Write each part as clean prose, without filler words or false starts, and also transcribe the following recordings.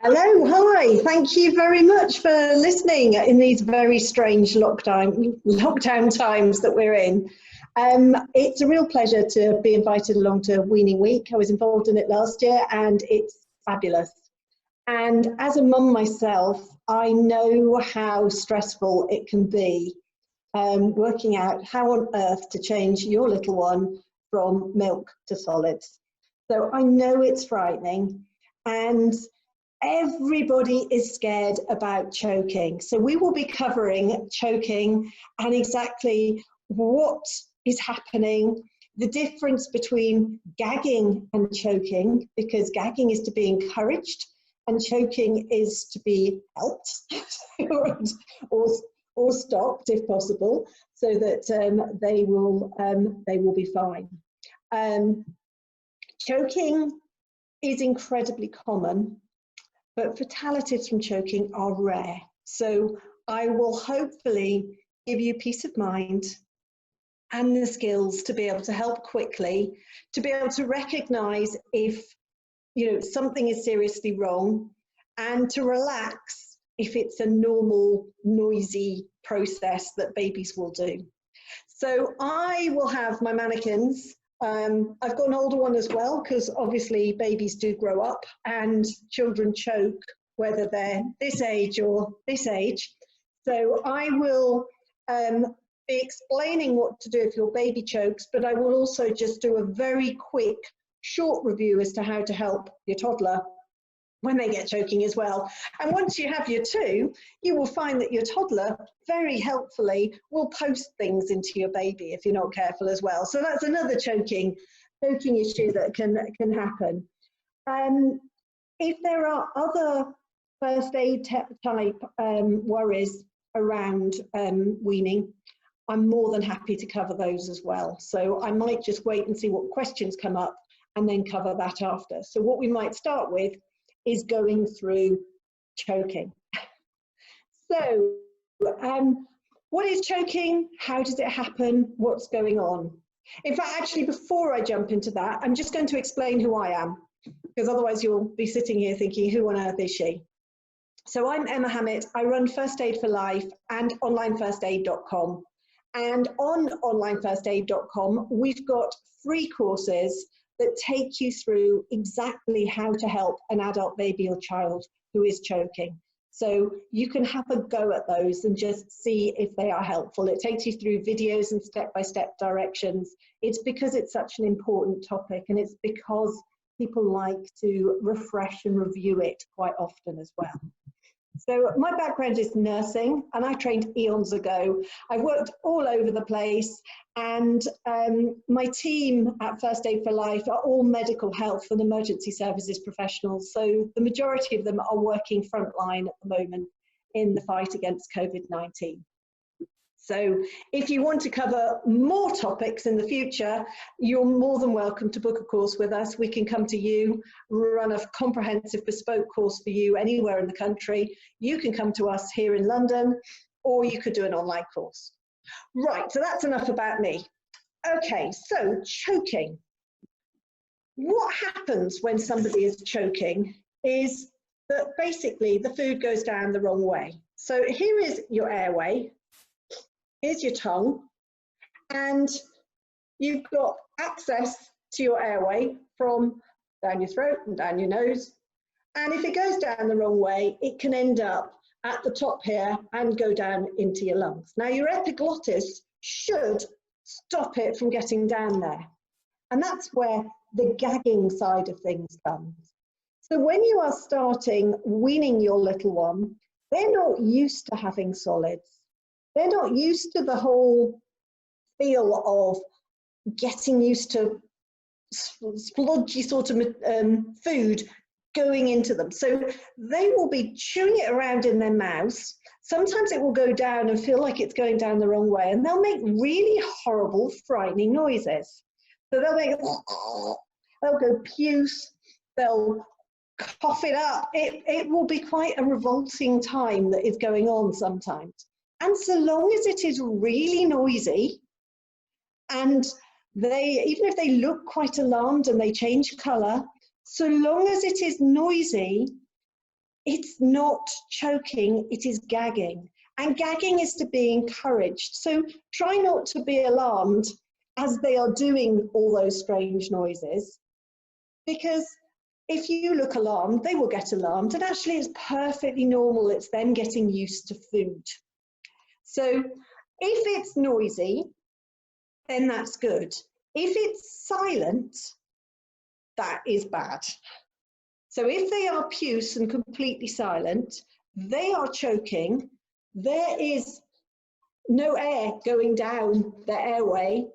Hello, hi. Thank you very much for listening in these very strange lockdown times that we're in. It's a real pleasure to be invited along to Weaning Week. I was involved in it last year and it's fabulous. And as a mum myself, I know how stressful it can be working out how on earth to change your little one from milk to solids. So I know it's frightening, and everybody is scared about choking. So we will be covering choking and exactly what is happening, the difference between gagging and choking, because gagging is to be encouraged and choking is to be helped or stopped if possible, so that they will be fine. Choking is incredibly common, but fatalities from choking are rare. So I will hopefully give you peace of mind and the skills to be able to help quickly, to be able to recognize if something is seriously wrong, and to relax if it's a normal, noisy process that babies will do. So I will have my mannequins. I've got an older one as well, because obviously babies do grow up and children choke, whether they're this age or this age. So I will be explaining what to do if your baby chokes, but I will also just do a very quick, short review as to how to help your toddler when they get choking as well. And once you have your two, you will find that your toddler very helpfully will post things into your baby if you're not careful as well. So that's another choking issue that can happen. If there are other first aid type worries around weaning, I'm more than happy to cover those as well. So I might just wait and see what questions come up and then cover that after. So what we might start with is going through choking. So what is choking? How does it happen? What's going on? In fact, actually, before I jump into that, I'm just going to explain who I am, because otherwise you'll be sitting here thinking, who on earth is she? So I'm Emma Hammett. I run First Aid for Life and onlinefirstaid.com. And on onlinefirstaid.com, we've got free courses that take you through exactly how to help an adult baby or child who is choking. So you can have a go at those and just see if they are helpful. It takes you through videos and step-by-step directions. It's because it's such an important topic, and it's because people like to refresh and review it quite often as well. So my background is nursing, and I trained eons ago. I've worked all over the place, and my team at First Aid for Life are all medical health and emergency services professionals. So the majority of them are working frontline at the moment in the fight against COVID-19. So if you want to cover more topics in the future, you're more than welcome to book a course with us. We can come to you, run a comprehensive bespoke course for you anywhere in the country. You can come to us here in London, or you could do an online course. Right, so that's enough about me. Okay, so choking. What happens when somebody is choking is that basically the food goes down the wrong way. So here is your airway. Here's your tongue, and you've got access to your airway from down your throat and down your nose. And if it goes down the wrong way, it can end up at the top here and go down into your lungs. Now, your epiglottis should stop it from getting down there. And that's where the gagging side of things comes. So when you are starting weaning your little one, they're not used to having solids. They're not used to the whole feel of getting used to splodgy sort of food going into them. So they will be chewing it around in their mouths. Sometimes it will go down and feel like it's going down the wrong way, and they'll make really horrible, frightening noises. So they'll go puce, they'll cough it up. It will be quite a revolting time that is going on sometimes. And so long as it is really noisy, and even if they look quite alarmed and they change colour, so long as it is noisy, it's not choking, it is gagging. And gagging is to be encouraged. So try not to be alarmed as they are doing all those strange noises, because if you look alarmed, they will get alarmed. And actually it's perfectly normal. It's them getting used to food. So if it's noisy, then that's good. If it's silent, that is bad. So if they are puce and completely silent, they are choking, there is no air going down their airway,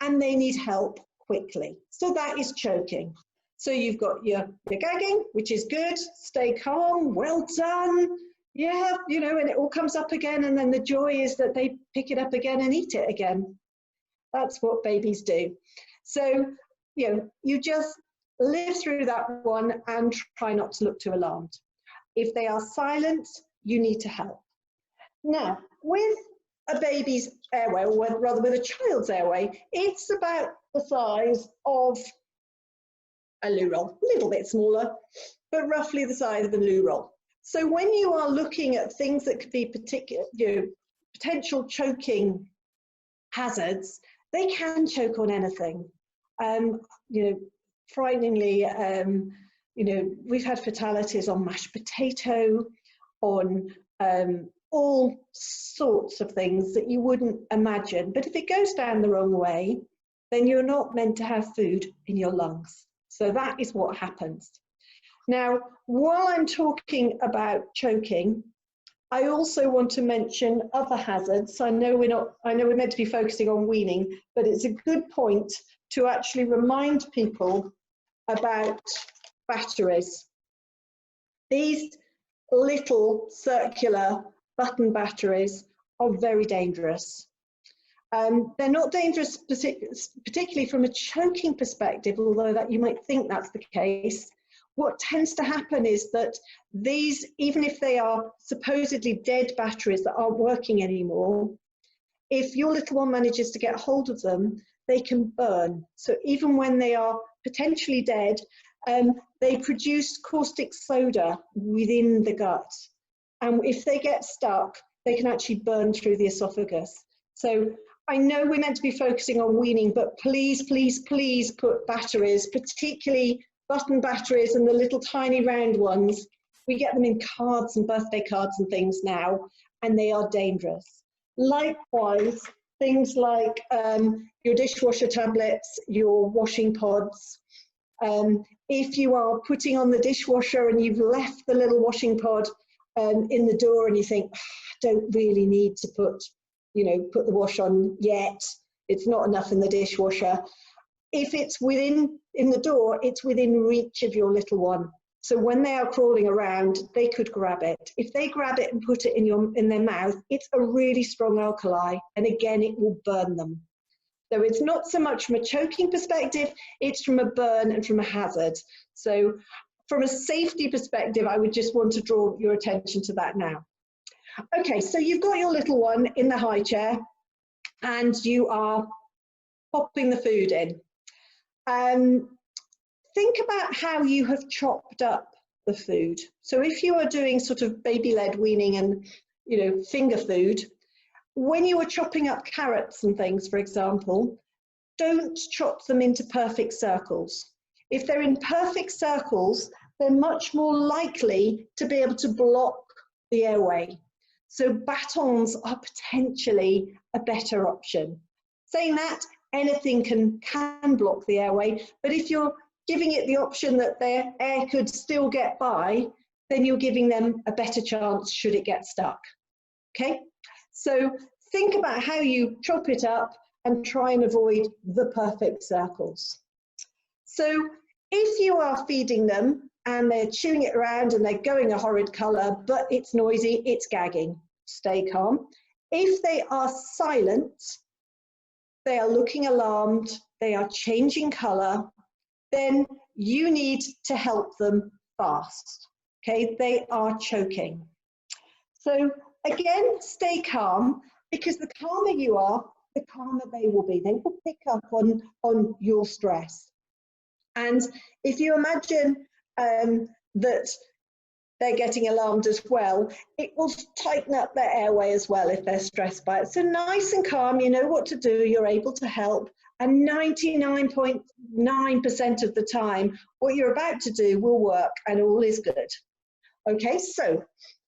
and they need help quickly. So that is choking. So you've got your gagging, which is good, stay calm, well done. Yeah, you know, and it all comes up again, and then the joy is that they pick it up again and eat it again. That's what babies do. So, you know, you just live through that one and try not to look too alarmed. If they are silent, you need to help. Now, with a baby's airway, or rather with a child's airway, it's about the size of a loo roll, a little bit smaller, but roughly the size of a loo roll. So when you are looking at things that could be particular, you know, potential choking hazards, they can choke on anything. You know, frighteningly, you know, we've had fatalities on mashed potato, on all sorts of things that you wouldn't imagine. But if it goes down the wrong way, then you're not meant to have food in your lungs. So that is what happens. Now, while I'm talking about choking, I also want to mention other hazards. I know we're meant to be focusing on weaning, but it's a good point to actually remind people about batteries. These little circular button batteries are very dangerous. They're not dangerous particularly from a choking perspective, although that you might think that's the case. What tends to happen is that these, even if they are supposedly dead batteries that aren't working anymore, if your little one manages to get hold of them, they can burn. So even when they are potentially dead, they produce caustic soda within the gut. And if they get stuck, they can actually burn through the esophagus. So I know we're meant to be focusing on weaning, but please, please, please put batteries, particularly button batteries and the little tiny round ones. We get them in cards and birthday cards and things now, and they are dangerous. Likewise, things like your dishwasher tablets, your washing pods. If you are putting on the dishwasher and you've left the little washing pod in the door and you think, oh, I don't really need to put the wash on yet, it's not enough in the dishwasher. If it's in the door, it's within reach of your little one. So when they are crawling around, they could grab it. If they grab it and put it in their mouth, it's a really strong alkali, and again, it will burn them. So it's not so much from a choking perspective, it's from a burn and from a hazard. So from a safety perspective, I would just want to draw your attention to that now. Okay, so you've got your little one in the high chair and you are popping the food in. Think about how you have chopped up the food. So if you are doing sort of baby-led weaning and, finger food, when you are chopping up carrots and things, for example, don't chop them into perfect circles. If they're in perfect circles, they're much more likely to be able to block the airway. So batons are potentially a better option. Saying that, anything can block the airway, but if you're giving it the option that their air could still get by, then you're giving them a better chance should it get stuck. Okay, so think about how you chop it up and try and avoid the perfect circles. So if you are feeding them and they're chewing it around and they're going a horrid colour, but it's noisy, it's gagging, stay calm. If they are silent, they are looking alarmed, they are changing colour, then you need to help them fast. Okay, they are choking. So again, stay calm, because the calmer you are, the calmer they will be. They will pick up on your stress. And if you imagine that they're getting alarmed as well, it will tighten up their airway as well if they're stressed by it. So nice and calm, you know what to do, you're able to help, and 99.9% of the time, what you're about to do will work and all is good. Okay, so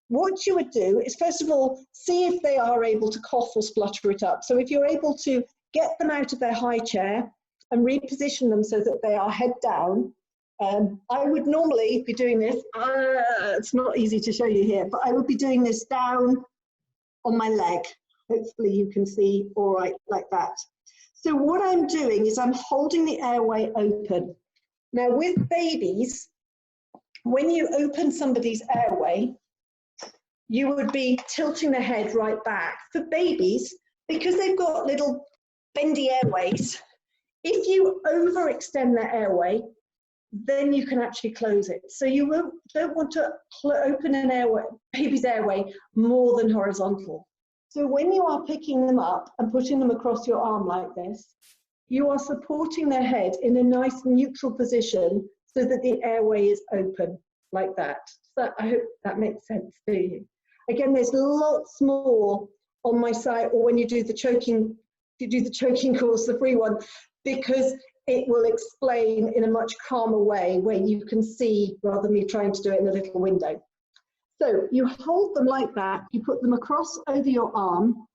what you would do is, first of all, see if they are able to cough or splutter it up. So if you're able to get them out of their high chair and reposition them so that they are head down, I would normally be doing this, it's not easy to show you here, but I would be doing this down on my leg. Hopefully you can see all right like that. So what I'm doing is I'm holding the airway open. Now with babies, when you open somebody's airway, you would be tilting the head right back. For babies, because they've got little bendy airways, if you overextend their airway, then you can actually close it. So you don't want to open an airway, baby's airway more than horizontal. So when you are picking them up and putting them across your arm like this, you are supporting their head in a nice neutral position so that the airway is open like that. So I hope that makes sense to you. Again, there's lots more on my site, or when you do the choking, course, the free one, because it will explain in a much calmer way where you can see rather than me trying to do it in a little window. So you hold them like that, you put them across over your arm,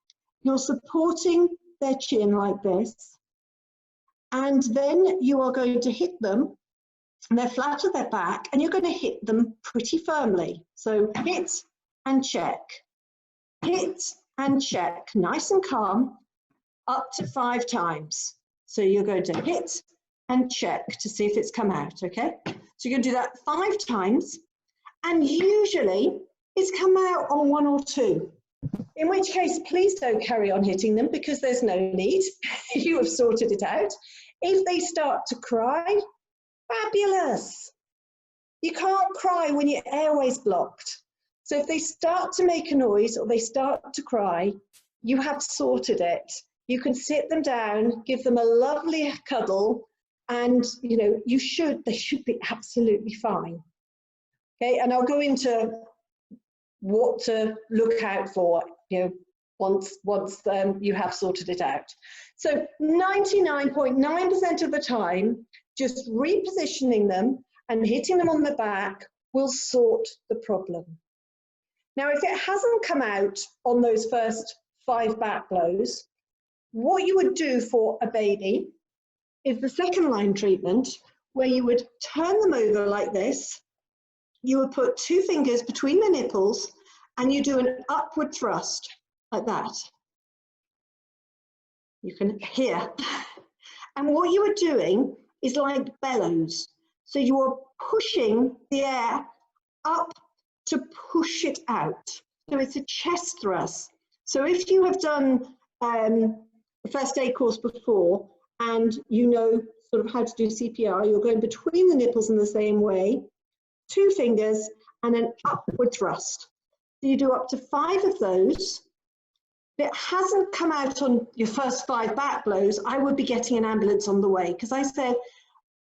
you're supporting their chin like this, and then you are going to hit them, and they're flat on their back, and you're going to hit them pretty firmly. So hit and check, nice and calm, up to 5 times. So you're going to hit and check to see if it's come out, okay? So you're going to do that 5 times, and usually it's come out on 1 or 2. In which case, please don't carry on hitting them because there's no need. You have sorted it out. If they start to cry, fabulous. You can't cry when your airway's blocked. So if they start to make a noise or they start to cry, you have sorted it. You can sit them down, give them a lovely cuddle, and you know, they should be absolutely fine. Okay, and I'll go into what to look out for, you know, once you have sorted it out. So 99.9% of the time, just repositioning them and hitting them on the back will sort the problem. Now, if it hasn't come out on those first 5 back blows, what you would do for a baby is the second line treatment, where you would turn them over like this. You would put 2 fingers between the nipples and you do an upward thrust like that. You can hear. And what you are doing is like bellows. So you are pushing the air up to push it out. So it's a chest thrust. So if you have done a first aid course before and you know sort of how to do CPR, you're going between the nipples in the same way, 2 fingers and an upward thrust. So you do up to 5 of those. If it hasn't come out on your first 5 back blows, I would be getting an ambulance on the way, because I said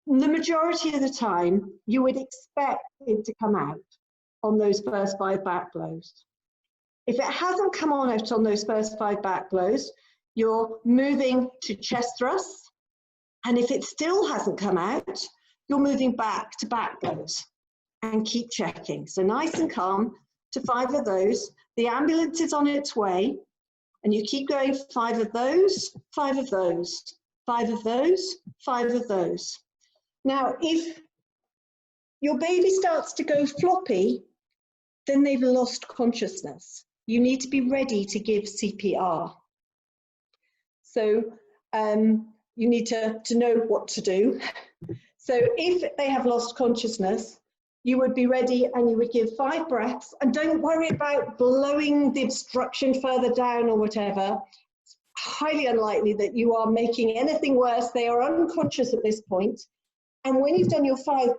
the majority of the time you would expect it to come out on those first 5 back blows. If it hasn't come out on those first 5 back blows, you're moving to chest thrusts, and if it still hasn't come out, you're moving back to back blows and keep checking. So nice and calm to 5 of those. The ambulance is on its way, and you keep going 5 of those, 5 of those, 5 of those, 5 of those. Now, if your baby starts to go floppy, then they've lost consciousness. You need to be ready to give CPR. So you need to know what to do. So if they have lost consciousness, you would be ready and you would give 5 breaths, and don't worry about blowing the obstruction further down or whatever. It's highly unlikely that you are making anything worse. They are unconscious at this point. And when you've done your 5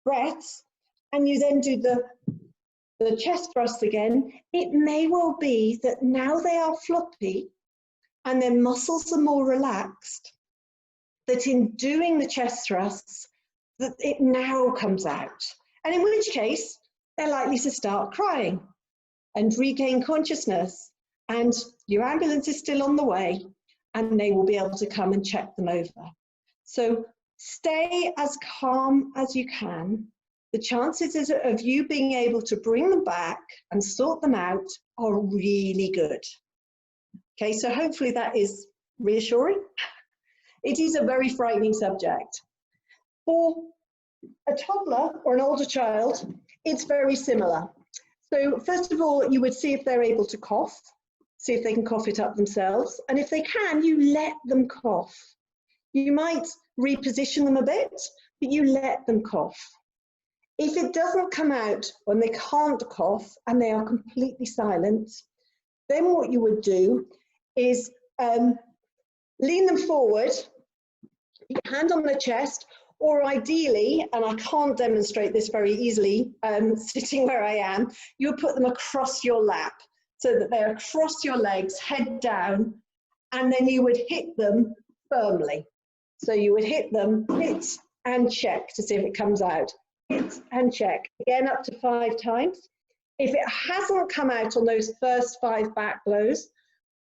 breaths and you then do the chest thrust again, it may well be that now they are floppy and their muscles are more relaxed, that in doing the chest thrusts, that it now comes out. And in which case, they're likely to start crying and regain consciousness, and your ambulance is still on the way, and they will be able to come and check them over. So stay as calm as you can. The chances of you being able to bring them back and sort them out are really good. Okay, so hopefully that is reassuring. It is a very frightening subject. For a toddler or an older child, it's very similar. So first of all, you would see if they're able to cough, see if they can cough it up themselves. And if they can, you let them cough. You might reposition them a bit, but you let them cough. If it doesn't come out when they can't cough and they are completely silent, then what you would do is lean them forward, hand on their chest, or ideally, and I can't demonstrate this very easily sitting where I am, you would put them across your lap so that they're across your legs, head down, and then you would hit them firmly. So you would hit them, hit and check to see if it comes out. Hit and check, again up to 5 times. If it hasn't come out on those first 5 back blows,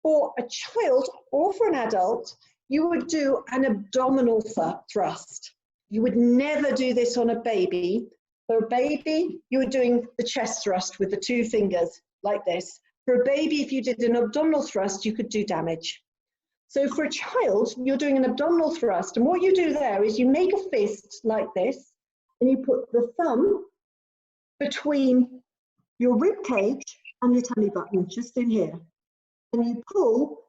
for a child or for an adult, you would do an abdominal thrust. You would never do this on a baby. For a baby, you were doing the chest thrust with the 2 fingers like this. For a baby, if you did an abdominal thrust, you could do damage. So for a child, you're doing an abdominal thrust, and what you do there is you make a fist like this, and you put the thumb between your rib cage and your tummy button, just in here. And you pull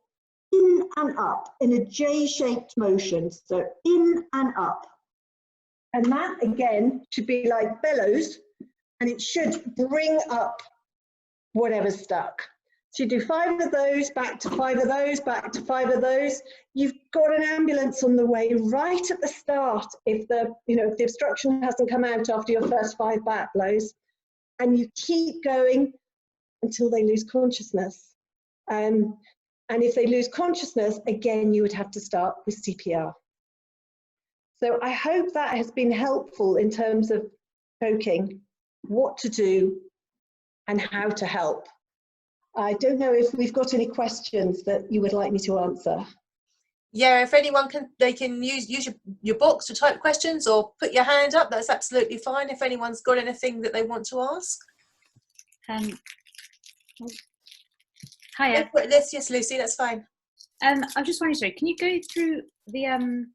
in and up in a J-shaped motion, so in and up. And that, again, should be like bellows, and it should bring up whatever's stuck. So you do 5 of those, back to 5 of those, back to 5 of those. You've got an ambulance on the way right at the start if the, if the obstruction hasn't come out after your first 5 back blows. And you keep going until they lose consciousness. And if they lose consciousness, again, you would have to start with CPR. So I hope that has been helpful in terms of choking, what to do and how to help. I don't know if we've got any questions that you would like me to answer. Yeah, if anyone they can use your box to type questions or put your hand up, that's absolutely fine. If anyone's got anything that they want to ask. Hiya. Yes, Lucy, that's fine. I'm just wondering, sorry, can you go through the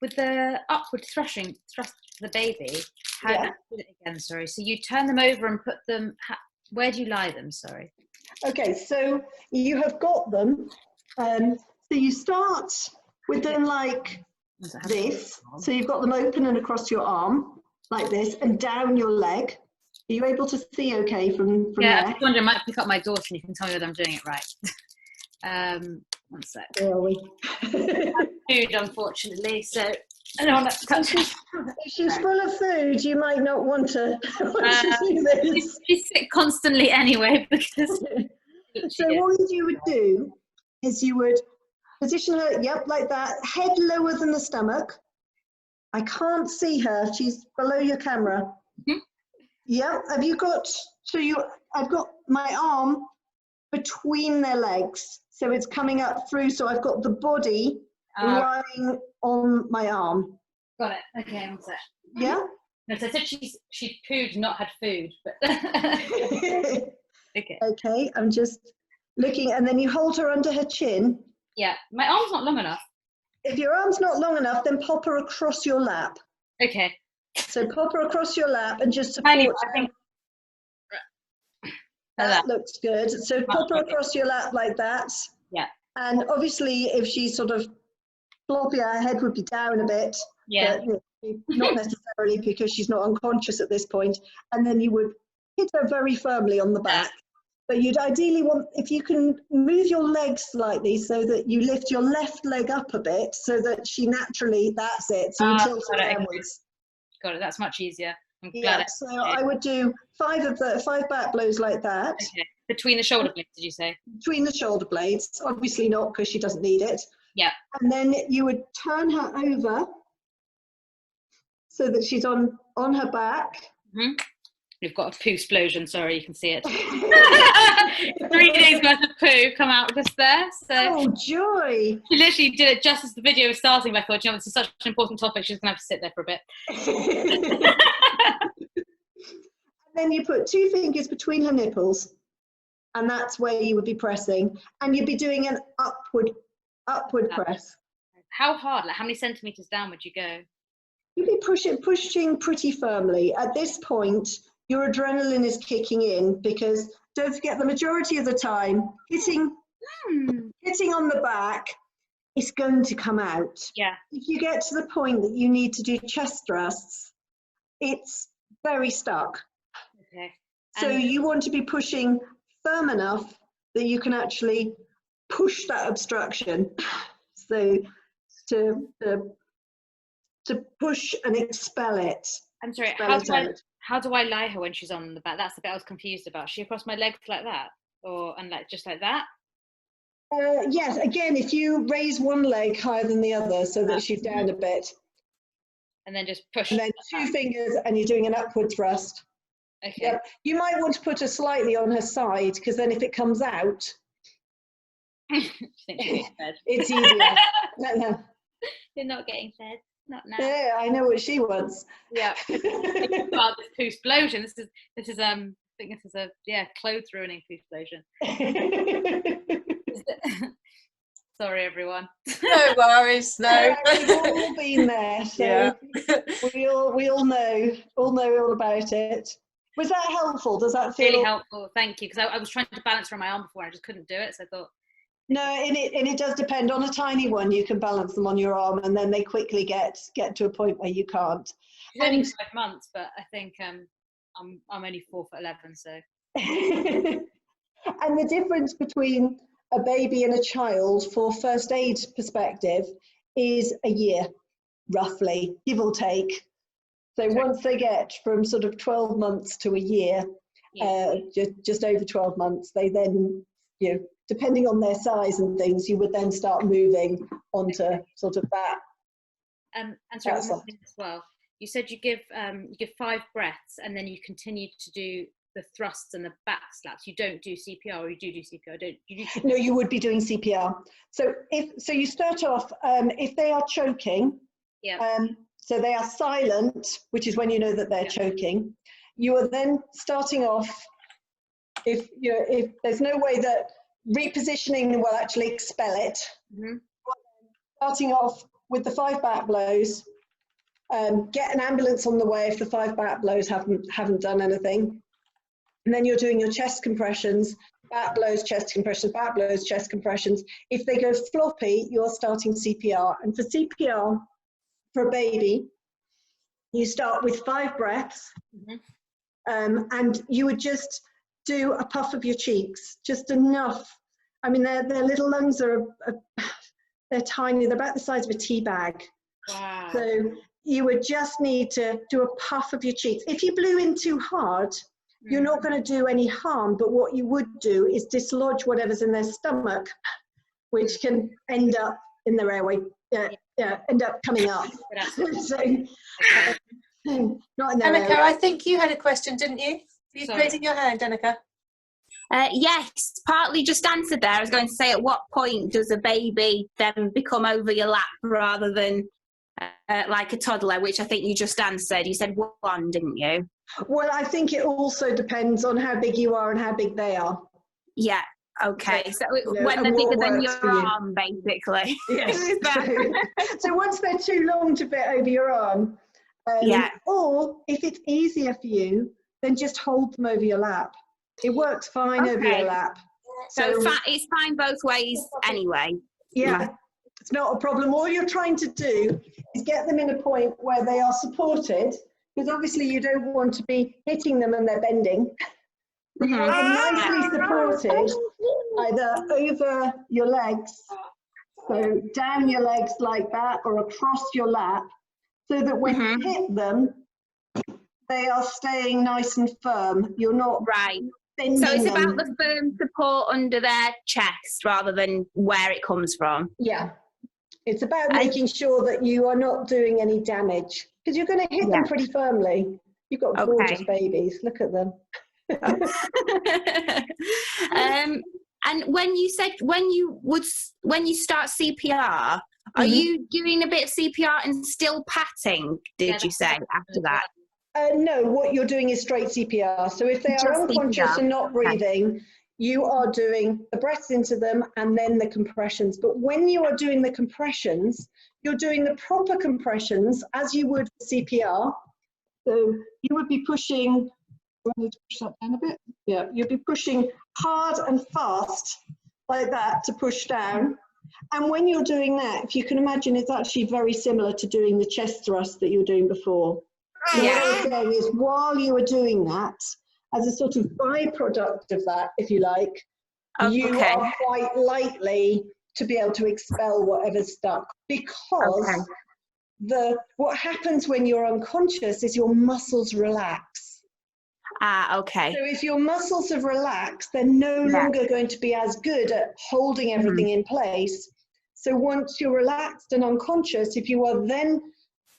with the upward thrust for the baby? How do you do it again? Sorry. So you turn them over and put them. Where do you lie them? Sorry. Okay, so you have got them. So you start with them like this. So you've got them open and across your arm like this, and down your leg. Are you able to see okay from there? Yeah, I was wondering, I might pick up my daughter and you can tell me whether I'm doing it right. One sec. Where are we? Food, unfortunately, so I don't want to touch If she's full of food, you might not want to do this. She's sick constantly anyway, because... So what you would do is you would position her, yep, like that, head lower than the stomach. I can't see her, she's below your camera. Mm-hmm. Yep, have you got, I've got my arm between their legs, so it's coming up through, so I've got the body lying on my arm. Got it, okay, one sec. Yeah? No, so I said she'd pooed, not had food, but... Okay. Okay, I'm just looking, and then you hold her under her chin. Yeah, my arm's not long enough. If your arm's not long enough, then pop her across your lap. Okay. So pop her across your lap and just support. I think that looks good. So pop her across your lap like that. Yeah. And obviously, if she's sort of floppy, her head would be down a bit. Yeah. But not necessarily, because she's not unconscious at this point. And then you would hit her very firmly on the back. But you'd ideally want, if you can move your legs slightly so that you lift your left leg up a bit so that she naturally, that's it. So you tilt her downwards. Got it, that's much easier. I'm glad. Yeah, so I would do 5 back blows like that. Okay. Between the shoulder blades, did you say? Between the shoulder blades. Obviously not, because she doesn't need it. Yeah. And then you would turn her over so that she's on her back. Mm-hmm. We've got a poo explosion. Sorry, you can see it. 3 days worth of poo come out just there. So oh, joy. she literally did it just as the video was starting. But I thought, this is such an important topic. She's going to have to sit there for a bit. And then you put 2 fingers between her nipples, and that's where you would be pressing. And you'd be doing an upward press. How hard? Like, how many centimeters down would you go? You'd be pushing pretty firmly. At this point, your adrenaline is kicking in, because don't forget, the majority of the time, hitting on the back, it's going to come out. Yeah. If you get to the point that you need to do chest thrusts, it's very stuck. Okay. So you want to be pushing firm enough that you can actually push that obstruction. So to push and expel it. I'm sorry, how do I lie her when she's on the back? That's the bit I was confused about. Is she across my legs like that? Just like that? Yes, again, if you raise one leg higher than the other so that she's down a bit. And then just push. And then 2 fingers, and you're doing an upward thrust. Okay. Yep. You might want to put her slightly on her side, because then if it comes out, it's easier. No. You're not getting fed. Not now. Yeah, I know what she wants. Yeah. Well, this poo explosion. This is I think this is a clothes ruining poo explosion. Sorry, everyone. No worries. No. We've all been there, so Yeah. we all know all about it. Was that helpful? Does that feel really helpful? Thank you, because I was trying to balance her on my arm before, and I just couldn't do it, so I thought. No, and it does depend. On a tiny one, you can balance them on your arm, and then they quickly get to a point where you can't. She's only 5 months, but I think I'm only 4'11", so. And the difference between a baby and a child, for first aid perspective, is a year, roughly, give or take. So once they get from sort of 12 months to a year, just over 12 months, they then, depending on their size and things, you would then start moving onto sort of that. And sorry, one more thing as well. You said you give 5 breaths, and then you continue to do the thrusts and the back slaps. You don't do CPR, or you do CPR? Don't you do CPR? No, you would be doing CPR. So you start off, if they are choking, so they are silent, which is when you know that they're choking. You are then starting off, if there's no way that repositioning will actually expel it, starting off with the 5 back blows, get an ambulance on the way if the 5 back blows haven't done anything, and then you're doing your chest compressions, back blows, chest compressions, back blows, chest compressions. If they go floppy, you're starting CPR. And for CPR, for a baby, you start with 5 breaths, and you would just do a puff of your cheeks, just enough. I mean, their little lungs are they're tiny. They're about the size of a tea bag. Wow. So you would just need to do a puff of your cheeks. If you blew in too hard, you're not going to do any harm. But what you would do is dislodge whatever's in their stomach, which can end up in their airway. End up coming up. So, not in their Annika, airway. I think you had a question, didn't you? You raising your hand, Annika? Yes, partly just answered there. I was going to say, at what point does a baby then become over your lap rather than like a toddler, which I think you just answered. You said 1, didn't you? Well, I think it also depends on how big you are and how big they are. Yeah. Okay. So know, when they're bigger than your for you. arm, basically. Yes. So once they're too long to fit over your arm, or if it's easier for you, then just hold them over your lap. It works fine over your lap. So it's fine both ways anyway. Yeah, it's not a problem. All you're trying to do is get them in a point where they are supported, because obviously you don't want to be hitting them and they're bending. You want them nicely supported, either over your legs, so down your legs like that, or across your lap, so that when you hit them, they are staying nice and firm. You're not bending So it's them. about the firm support under their chest rather than where it comes from. Yeah, it's about making sure that you are not doing any damage, because you're going to hit them pretty firmly. You've got gorgeous babies. Look at them. And when you said when you start CPR, are you doing a bit of CPR and still patting? Did you say after that? No, what you're doing is straight CPR. So if they are unconscious CPR. And not breathing, you are doing the breaths into them and then the compressions. But when you are doing the compressions, you're doing the proper compressions as you would CPR. So you would be pushing. Do I need to push that down a bit? Yeah, you'd be pushing hard and fast like that to push down. And when you're doing that, if you can imagine, it's actually very similar to doing the chest thrust that you were doing before. So what I was saying is, while you were doing that, as a sort of byproduct of that, if you like, you are quite likely to be able to expel whatever's stuck, because what happens when you're unconscious is your muscles relax. So if your muscles have relaxed, they're no longer going to be as good at holding everything in place. So once you're relaxed and unconscious, if you are then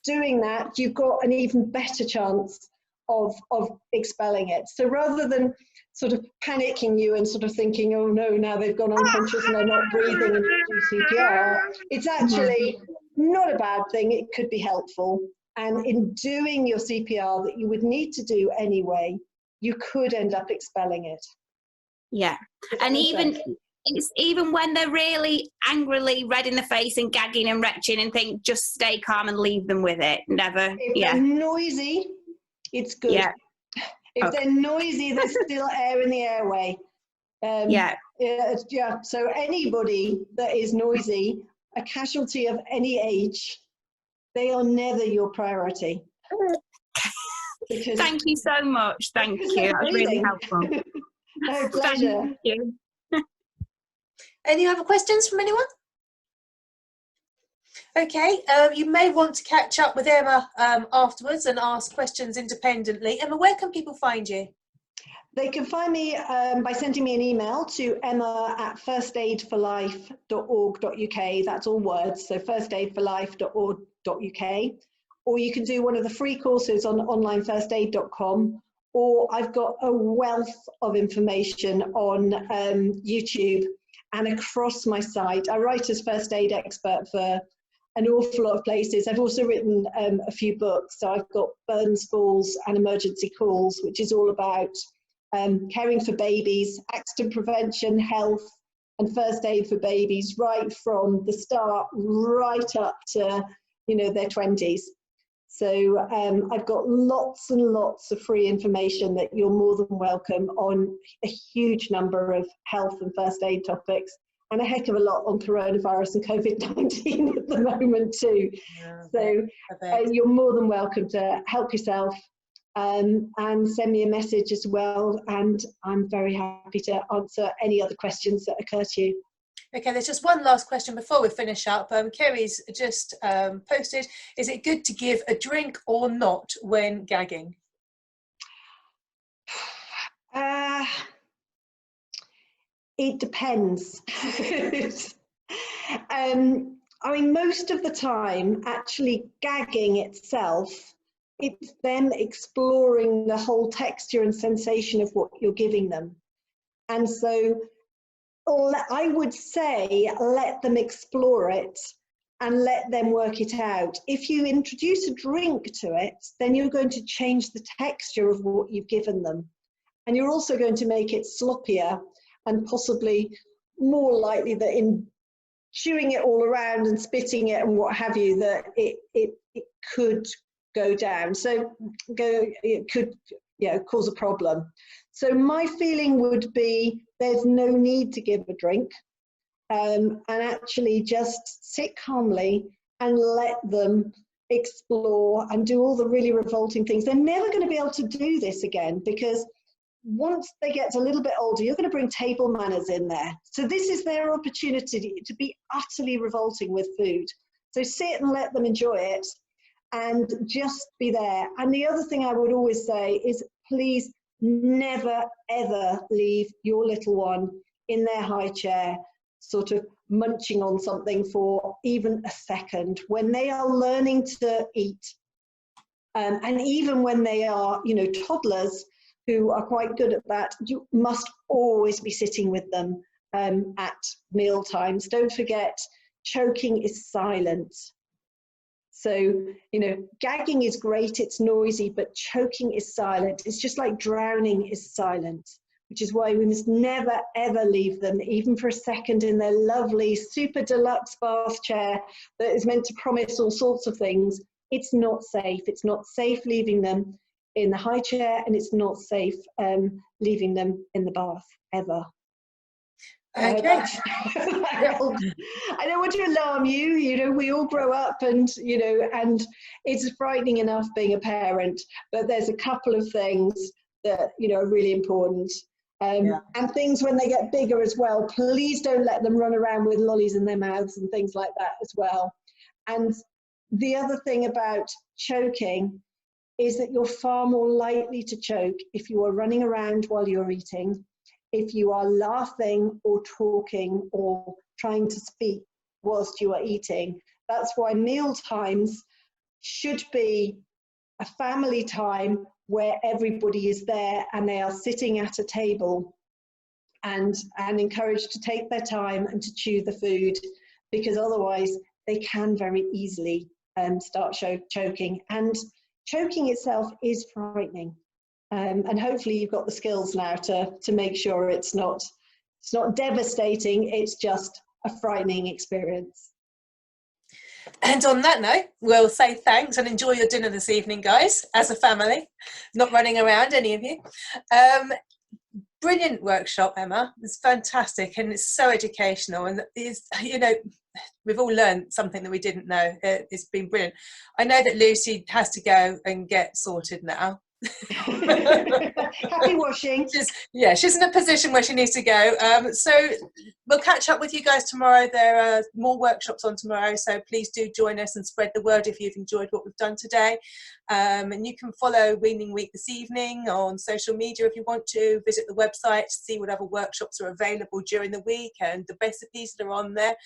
doing that, you've got an even better chance of expelling it. So rather than sort of panicking you and sort of thinking, oh no, now they've gone unconscious and they're not breathing and do CPR, it's actually not a bad thing. It could be helpful. And in doing your CPR that you would need to do anyway, you could end up expelling it. Yeah. And even when they're really angrily red in the face and gagging and retching and think, just stay calm and leave them with it. Never. If they're noisy, it's good. Yeah. If they're noisy, there's still air in the airway. So anybody that is noisy, a casualty of any age, they are never your priority. Thank you so much. Thank you. That's really helpful. No, pleasure. Thank you. Any other questions from anyone? Okay, you may want to catch up with Emma afterwards and ask questions independently. Emma, where can people find you? They can find me by sending me an email to emma@firstaidforlife.org.uk. That's all words, so firstaidforlife.org.uk. Or you can do one of the free courses on onlinefirstaid.com, or I've got a wealth of information on YouTube and across my site. I write as first aid expert for an awful lot of places. I've also written a few books. So I've got Burns Falls and Emergency Calls, which is all about caring for babies, accident prevention, health, and first aid for babies, right from the start, right up to, their 20s. So I've got lots and lots of free information that you're more than welcome on a huge number of health and first aid topics, and a heck of a lot on coronavirus and COVID-19 at the moment too. Yeah, so you're more than welcome to help yourself and send me a message as well, and I'm very happy to answer any other questions that occur to you. Okay, there's just one last question before we finish up. Kerry's just posted, is it good to give a drink or not when gagging? It depends. I mean, most of the time, actually gagging itself, it's them exploring the whole texture and sensation of what you're giving them. And so I would say let them explore it and let them work it out. If you introduce a drink to it, then you're going to change the texture of what you've given them. And you're also going to make it sloppier and possibly more likely that in chewing it all around and spitting it and what have you, that it could go down. So it could cause a problem. So my feeling would be there's no need to give a drink, and actually just sit calmly and let them explore and do all the really revolting things. They're never going to be able to do this again, because once they get a little bit older, you're going to bring table manners in there. So this is their opportunity to be utterly revolting with food. So sit and let them enjoy it and just be there. And the other thing I would always say is, please never, ever leave your little one in their high chair, sort of munching on something for even a second. When they are learning to eat, And even when they are, you know, toddlers who are quite good at that, you must always be sitting with them at meal times. Don't forget, choking is silent. So, you know, gagging is great, it's noisy, but choking is silent. It's just like drowning is silent, which is why we must never, ever leave them, even for a second, in their lovely, super deluxe bath chair that is meant to promise all sorts of things. It's not safe. It's not safe leaving them in the high chair, and it's not safe leaving them in the bath, ever. Okay. I don't want to alarm you, you know, we all grow up, and, you know, and it's frightening enough being a parent, but there's a couple of things that, you know, are really important. And things when they get bigger as well, please don't let them run around with lollies in their mouths and things like that as well. And the other thing about choking is that you're far more likely to choke if you are running around while you're eating, if you are laughing or talking or trying to speak whilst you are eating. That's why meal times should be a family time where everybody is there and they are sitting at a table and encouraged to take their time and to chew the food, because otherwise they can very easily start choking. And choking itself is frightening. And hopefully you've got the skills now to make sure it's not devastating, it's just a frightening experience. And on that note, we'll say thanks and enjoy your dinner this evening, guys, as a family, not running around, any of you. Brilliant workshop, Emma. It's fantastic and it's so educational, and is, you know, we've all learned something that we didn't know. It's been brilliant. I know that Lucy has to go and get sorted now. Happy washing. She's in a position where she needs to go. So we'll catch up with you guys tomorrow. There are more workshops on tomorrow, so please do join us and spread the word if you've enjoyed what we've done today. And you can follow Weaning Week this evening on social media if you want to. Visit the website to see what other workshops are available during the week and the recipes that are on there.